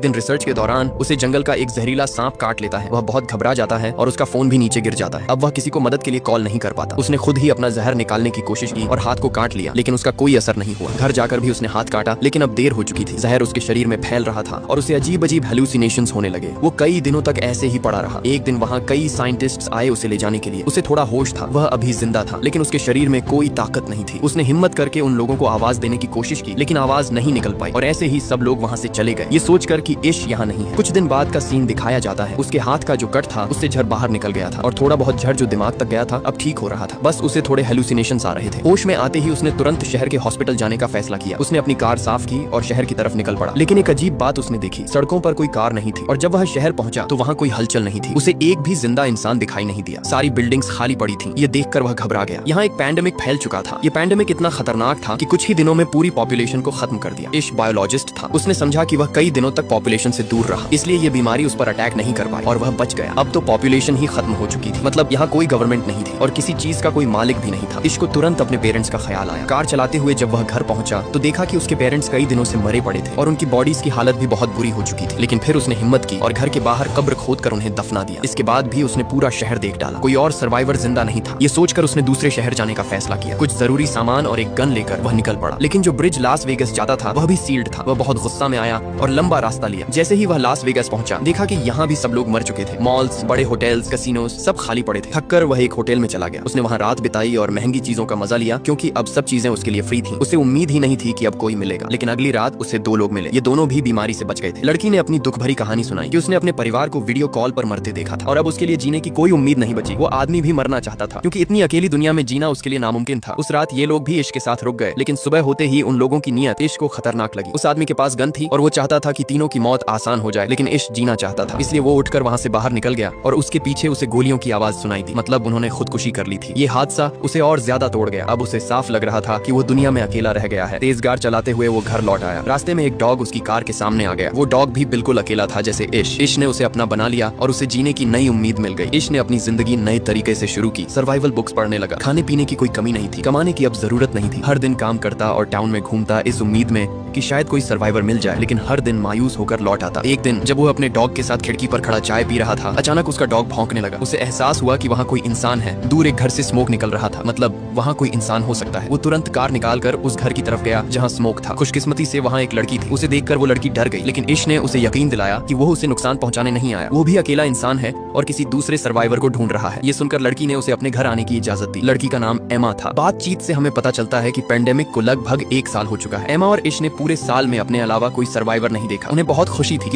दिन रिसर्च के दौरान उसे जंगल का एक जहरीला सांप काट लेता है। वह बहुत घबरा जाता है और उसका फोन भी नीचे गिर जाता है। अब वह किसी को मदद के लिए कॉल नहीं कर पाता। उसने खुद ही अपना जहर निकालने की कोशिश की और हाथ को काट लिया, लेकिन उसका कोई असर नहीं हुआ। घर जाकर भी उसने हाथ काटा, लेकिन अब देर हो चुकी थी। जहर उसके शरीर में फैल रहा था और उसे अजीब अजीब हेलुसिनेशंस होने लगे। वो कई दिनों तक ऐसे ही पड़ा रहा। एक दिन वहाँ कई साइंटिस्ट्स आए उसे ले जाने के लिए। उसे थोड़ा होश था, वह अभी जिंदा था, लेकिन उसके शरीर में कोई ताकत नहीं थी। उसने हिम्मत करके उन लोगों को आवाज देने की कोशिश की, लेकिन आवाज नहीं निकल पाई और ऐसे ही सब लोग वहाँ से चले गए, ये सोचकर कि इश यहाँ नहीं है। कुछ दिन बाद का सीन दिखाया जाता है। उसके हाथ का जो कट था उससे झड़ बाहर निकल गया था और थोड़ा बहुत झड़ जो दिमाग तक गया था अब ठीक हो रहा था। बस उसे थोड़े हेलुसिनेशंस आ रहे थे। होश में आते ही उसने तुरंत शहर के हॉस्पिटल जाने का फैसला किया। उसने अपनी कार साफ की और शहर की तरफ निकल पड़ा। लेकिन एक अजीब बात उसने देखी, सड़कों पर कोई कार नहीं थी और जब वह शहर पहुंचा तो वहाँ कोई हलचल नहीं थी। उसे एक भी जिंदा इंसान दिखाई नहीं दिया। सारी बिल्डिंग्स खाली पड़ी थी। ये देखकर वह घबरा गया। यहाँ एक पैंडेमिक फैल चुका था। ये पैंडेमिक इतना खतरनाक था कि कुछ ही दिनों में पूरी पॉपुलेशन को खत्म कर दिया। इश बायोलॉजिस्ट था। उसने समझा कि वह कई दिनों तक पॉपुलेशन से दूर रहा, इसलिए ये बीमारी उस पर अटैक नहीं कर पाई और वह बच गया। अब तो पॉपुलेशन ही खत्म हो चुकी थी, मतलब यहाँ कोई गवर्नमेंट नहीं थी और किसी चीज का कोई मालिक भी नहीं था। इसको तुरंत अपने पेरेंट्स का ख्याल आया। कार चलाते हुए जब वह घर पहुंचा तो देखा कि उसके पेरेंट्स कई दिनों से मरे पड़े थे और उनकी बॉडीज की हालत भी बहुत बुरी हो चुकी थी। लेकिन फिर उसने हिम्मत की और घर के बाहर कब्र खोदकर उन्हें दफना दिया। इसके बाद भी उसने पूरा शहर देख डाला, कोई और सर्वाइवर जिंदा नहीं था। ये सोचकर उसने दूसरे शहर जाने का फैसला किया। कुछ जरूरी सामान और एक गन लेकर वह निकल पड़ा। लेकिन जो ब्रिज लास वेगस जाता था वह भी सील्ड था। वह बहुत गुस्सा में आया और लंबा रास्ता लिया। जैसे ही वह लास वेगस पहुंचा देखा कि यहाँ भी सब लोग मर चुके थे। मॉल्स, बड़े होटल्स, कैसीनोस सब खाली पड़े थे। थककर वह एक होटल में चला गया। उसने वहाँ रात बिताई और महंगी चीजों का मजा लिया, क्योंकि अब सब चीजें उसके लिए फ्री थी। उसे उम्मीद ही नहीं थी कि अब कोई मिलेगा, लेकिन अगली रात उसे दो लोग मिले। ये दोनों भी बीमारी से बच गए थे। लड़की ने अपनी दुख भरी कहानी सुनाई कि उसने अपने परिवार को वीडियो कॉल पर मरते देखा था और अब उसके लिए जीने की कोई उम्मीद नहीं बची। वो आदमी भी मरना चाहता था, क्योंकि इतनी अकेली दुनिया में जीना उसके लिए नामुमकिन था। उस रात ये लोग भी इश्क के साथ रुक गए, लेकिन सुबह होते ही उन लोगों की नीयत इश्क को खतरनाक लगी। उस आदमी के पास गन थी और वो चाहता था कि तीनों की मौत आसान हो जाए, लेकिन इश्क जीना चाहता था। इसलिए वो उठकर वहाँ से बाहर निकल गया और उसके पीछे उसे गोलियों की आवाज सुनाई दी। मतलब उन्होंने खुदकुशी कर ली थी। ये हादसा उसे और ज्यादा तोड़ गया। अब उसे साफ लग रहा था कि वो दुनिया में अकेला रह गया है। तेज कार चलाते हुए वो घर लौट आया। रास्ते में एक डॉग उसकी कार के सामने आ गया। वो डॉग भी बिल्कुल अकेला था जैसे इश। इश ने उसे अपना बना लिया और उसे जीने की नई उम्मीद मिल गई। इश ने अपनी जिंदगी नए तरीके से शुरू की। सर्वाइवल बुक्स पढ़ने लगा। खाने पीने की कोई कमी नहीं थी। कमाने की अब जरूरत नहीं थी। हर दिन काम करता और टाउन में घूमता इस उम्मीद में कि शायद कोई सर्वाइवर मिल जाए, लेकिन हर दिन मायूस होकर लौट आता। एक दिन जब वो अपने डॉग के साथ खिड़की पर खड़ा चाय पी रहा था, अचानक उसका डॉग भौंकने लगा। उसे एहसास हुआ कि वहाँ कोई इंसान है। दूर एक घर से स्मोक निकल रहा था, मतलब वहाँ कोई इंसान हो सकता है। वो तुरंत कार निकालकर उस घर की तरफ गया जहाँ स्मोक था। खुशकिस्मती से वहाँ एक लड़की थी। उसे देखकर वो लड़की डर गई, लेकिन इश ने उसे यकीन दिलाया कि वो उसे नुकसान पहुंचाने नहीं आया। वो भी अकेला इंसान है और किसी दूसरे सर्वाइवर को ढूंढ रहा है। ये सुनकर लड़की ने उसे अपने घर आने की इजाजत दी। लड़की का नाम एमा था। बातचीत से हमें पता चलता है कि पेंडेमिक को लगभग 1 साल हो चुका है। एमा और इश ने पूरे साल में अपने अलावा कोई सर्वाइवर नहीं देखा। उन्हें बहुत खुशी थी कि